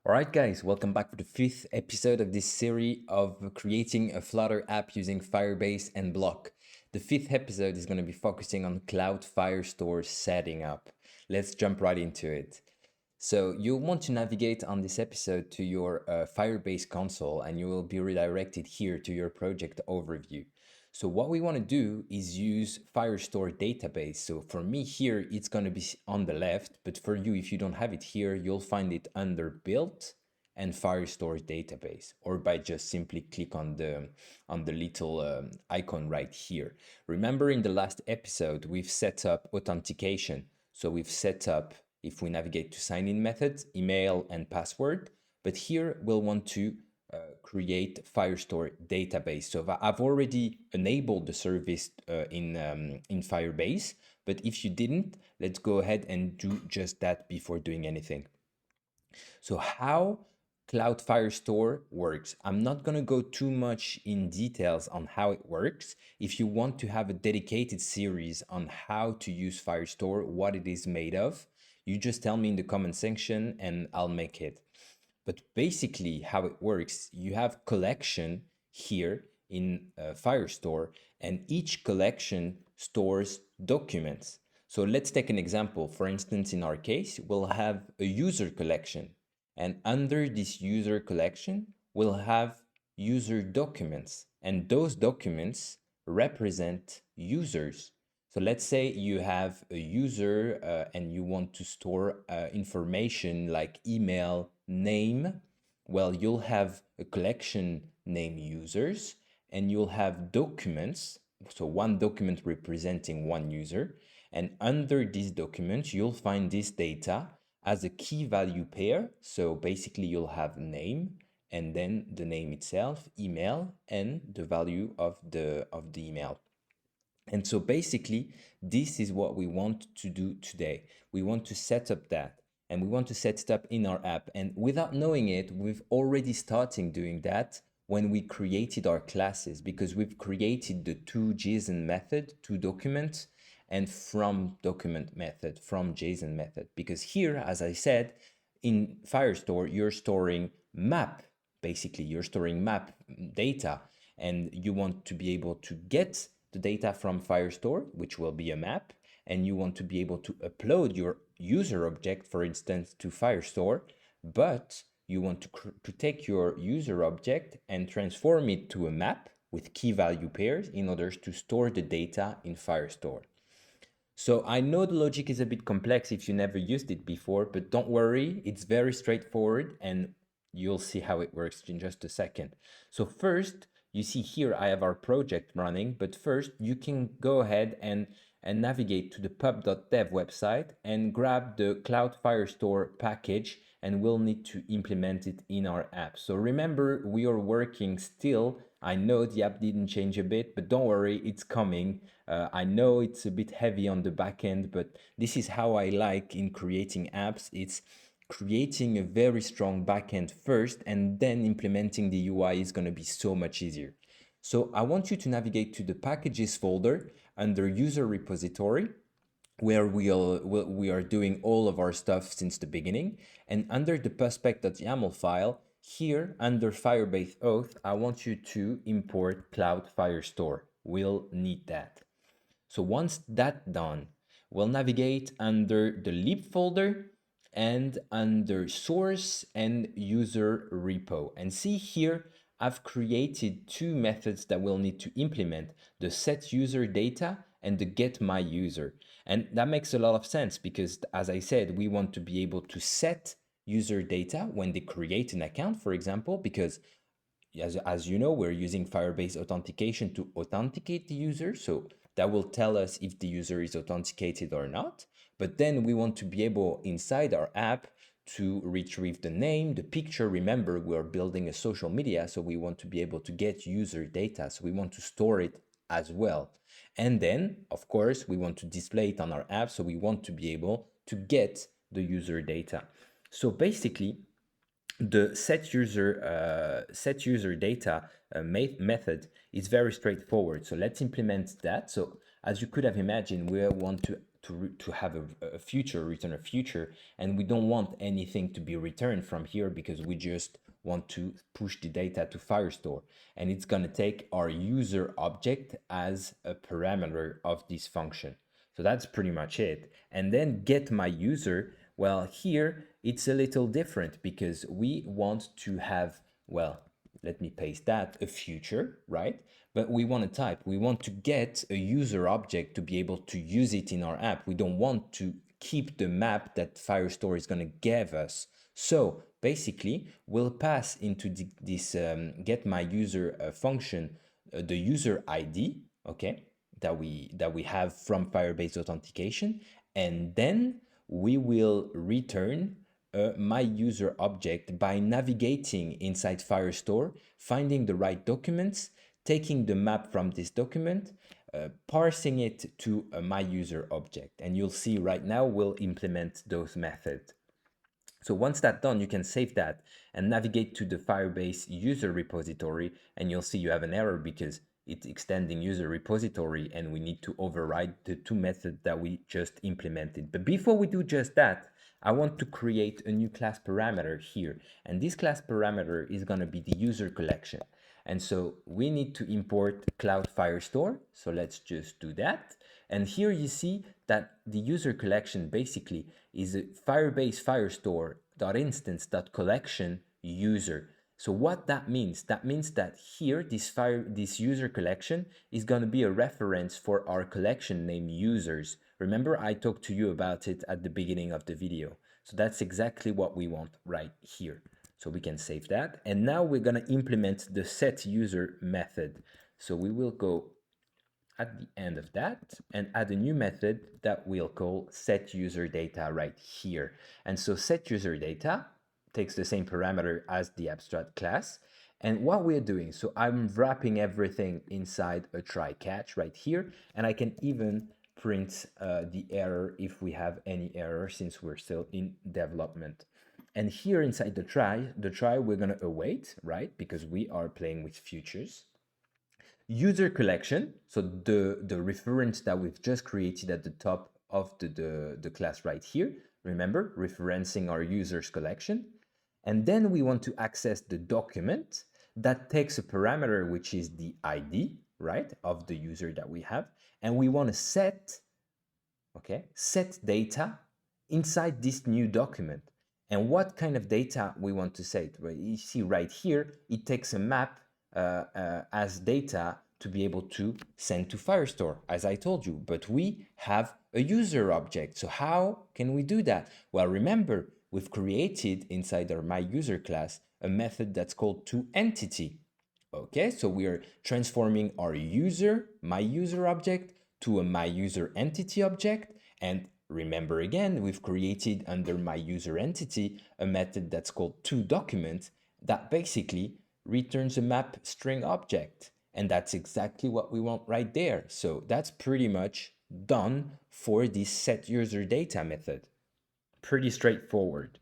All right, guys, welcome back for the fifth episode of this series of creating a Flutter app using Firebase and BLoC. The fifth episode is going to be focusing on Cloud Firestore setting up. Let's jump right into it. So you'll want to navigate on this episode to your Firebase console and you will be redirected here to your project overview. So what we want to do is use Firestore database. So for me here, it's going to be on the left, but for you, if you don't have it here, you'll find it under build and Firestore database, or by just simply click on the little icon right here. Remember in the last episode, we've set up authentication. So we've set up, if we navigate to sign in methods, email and password, but here we'll want to create Firestore database. So I've already enabled the service in Firebase, but if you didn't, let's go ahead and do just that before doing anything. So how Cloud Firestore works. I'm not going to go too much in details on how it works. If you want to have a dedicated series on how to use Firestore, what it is made of, you just tell me in the comment section and I'll make it. But basically how it works, you have collection here in Firestore, and each collection stores documents. So let's take an example. For instance, in our case, we'll have a user collection, and under this user collection, we'll have user documents, and those documents represent users. So let's say you have a user and you want to store information like email, name. Well, you'll have a collection name users and you'll have documents. So one document representing one user. And under these documents, you'll find this data as a key value pair. So basically you'll have name and then the name itself, email, and the value of the email. And so basically, this is what we want to do today. We want to set up that, and we want to set it up in our app. And without knowing it, we've already started doing that when we created our classes, because we've created the toJSON method, to document, and from document method, from JSON method. Because here, as I said, in Firestore, you're storing map. Basically, you're storing map data, and you want to be able to get the data from Firestore, which will be a map, and you want to be able to upload your user object, for instance, to Firestore, but you want to take your user object and transform it to a map with key value pairs in order to store the data in Firestore. So I know the logic is a bit complex if you never used it before, but don't worry, it's very straightforward and you'll see how it works in just a second. So first, you see here I have our project running, but first you can go ahead and navigate to the pub.dev website and grab the Cloud Firestore package, and we'll need to implement it in our app. So remember, we are working still. I know the app didn't change a bit, but don't worry, it's coming. I know it's a bit heavy on the back end, but this is how I like in creating apps. It's creating a very strong backend first, and then implementing the UI is going to be so much easier. So I want you to navigate to the packages folder under user repository, where we are doing all of our stuff since the beginning. And under the prospect.yaml file, here under Firebase auth, I want you to import Cloud Firestore. We'll need that. So once that's done, we'll navigate under the lib folder and under source and user repo. And see here, I've created two methods that we'll need to implement, the set user data and the get my user. And that makes a lot of sense because, as I said, we want to be able to set user data when they create an account, for example, because as you know, we're using Firebase authentication to authenticate the user. So that will tell us if the user is authenticated or not. But then we want to be able inside our app to retrieve the name, the picture. Remember, we're building a social media, so we want to be able to get user data. So we want to store it as well. And then, of course, we want to display it on our app. So we want to be able to get the user data. So basically, the set user data method is very straightforward. So let's implement that. So as you could have imagined, we want to to have a future, return a future, and we don't want anything to be returned from here because we just want to push the data to Firestore, and it's going to take our user object as a parameter of this function. So that's pretty much it. And then get my user, well, here it's a little different because we want to have, well, let me paste that, a future, right? But we want to type, we want to get a user object to be able to use it in our app. We don't want to keep the map that Firestore is going to give us. So basically, we'll pass into this get my user function the user ID, okay, that we have from Firebase authentication, and then we will return my user object by navigating inside Firestore, finding the right documents, taking the map from this document, parsing it to a my user object. And you'll see right now we'll implement those methods. So once that's done, you can save that and navigate to the Firebase user repository, and you'll see you have an error because it's extending user repository and we need to override the two methods that we just implemented. But before we do just that, I want to create a new class parameter here. And this class parameter is going to be the user collection. And so we need to import Cloud Firestore. So let's just do that. And here you see that the user collection basically is a Firebase Firestore.instance.collection user. So what that means that here this user collection is going to be a reference for our collection named users. Remember, I talked to you about it at the beginning of the video. So that's exactly what we want right here. So we can save that. And now we're going to implement the set user method. So we will go at the end of that and add a new method that we'll call set user data right here. And so set user data takes the same parameter as the abstract class. And what we're doing, so I'm wrapping everything inside a try catch right here, and I can even print the error if we have any error since we're still in development. And here inside the try we're going to await, right? Because we are playing with futures. User collection, so the reference that we've just created at the top of the class right here. Remember, referencing our users collection. And then we want to access the document that takes a parameter, which is the ID, right, of the user that we have. And we want to set data inside this new document. And what kind of data we want to set? Well, you see right here, it takes a map as data to be able to send to Firestore, as I told you, but we have a user object. So how can we do that? Well, remember, we've created inside our myUser class a method that's called toEntity. Okay, so we are transforming our myUser object to a myUser entity object. And remember again, we've created under myUser entity a method that's called toDocument that basically returns a map string object. And that's exactly what we want right there. So that's pretty much done for this set user data method. Pretty straightforward.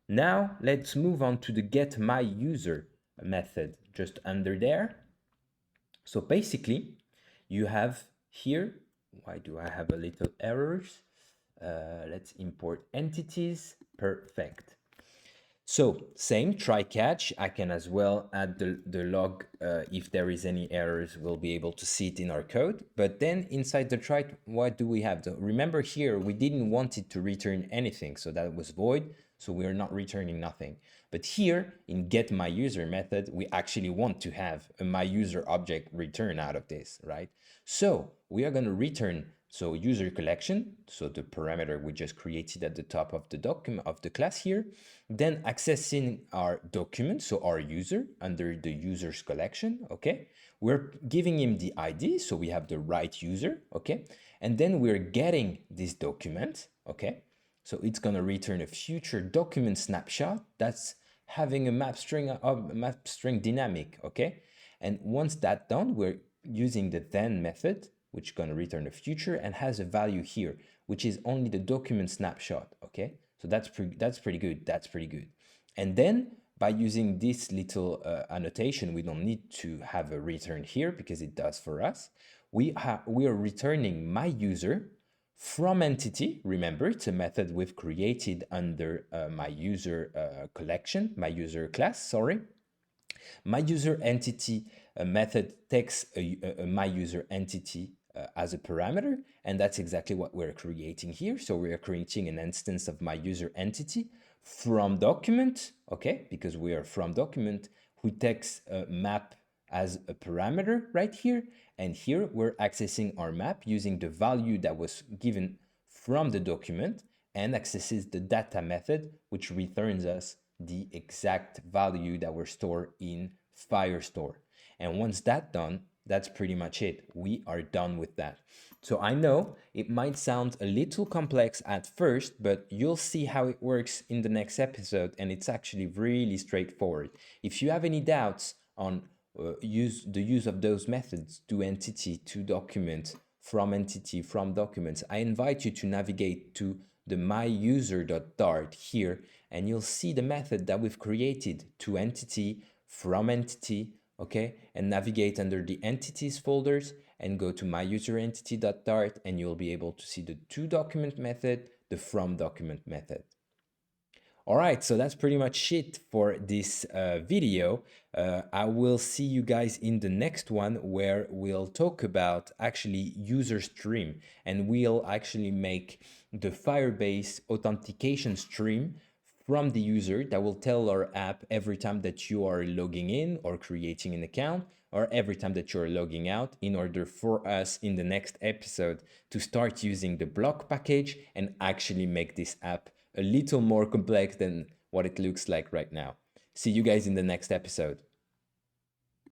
Now let's move on to the get my user method just under there. So basically you have here, why do I have a little errors? Let's import entities, perfect. So same try catch, I can as well add the log if there is any errors, we'll be able to see it in our code. But then inside the try, what do we have? Remember here, we didn't want it to return anything, so that was void, so we're not returning nothing. But here in get my user method, we actually want to have a my user object return out of this, right? So we are going to return user collection, so the parameter we just created at the top of the document of the class here, then accessing our document, so our user under the users collection, okay? We're giving him the ID, so we have the right user, okay? And then we're getting this document, okay? So it's gonna return a future document snapshot that's having a map string dynamic, okay? And once that's done, we're using the then method, which is going to return a future and has a value here, which is only the document snapshot, okay? So that's pretty good. And then by using this little annotation, we don't need to have a return here because it does for us. We are returning my user From entity, remember, it's a method we've created under my user collection, my user class, sorry. My user entity method takes a my user entity as a parameter, and that's exactly what we're creating here. So we are creating an instance of my user entity from document, okay, because we are from document, who takes a map as a parameter right here. And here we're accessing our map using the value that was given from the document and accesses the data method, which returns us the exact value that were stored in Firestore. And once that's done, that's pretty much it. We are done with that. So I know it might sound a little complex at first, but you'll see how it works in the next episode, and it's actually really straightforward. If you have any doubts on the use of those methods, to entity, to document, from entity, from documents, I invite you to navigate to the myuser.dart here, and you'll see the method that we've created, to entity, from entity, okay, and navigate under the entities folders and go to myuserentity.dart, and you'll be able to see the to document method, the from document method. All right, so that's pretty much it for this video. I will see you guys in the next one, where we'll talk about actually user stream, and we'll actually make the Firebase authentication stream from the user that will tell our app every time that you are logging in or creating an account, or every time that you're logging out, in order for us in the next episode to start using the BLoC package and actually make this app a little more complex than what it looks like right now. See you guys in the next episode.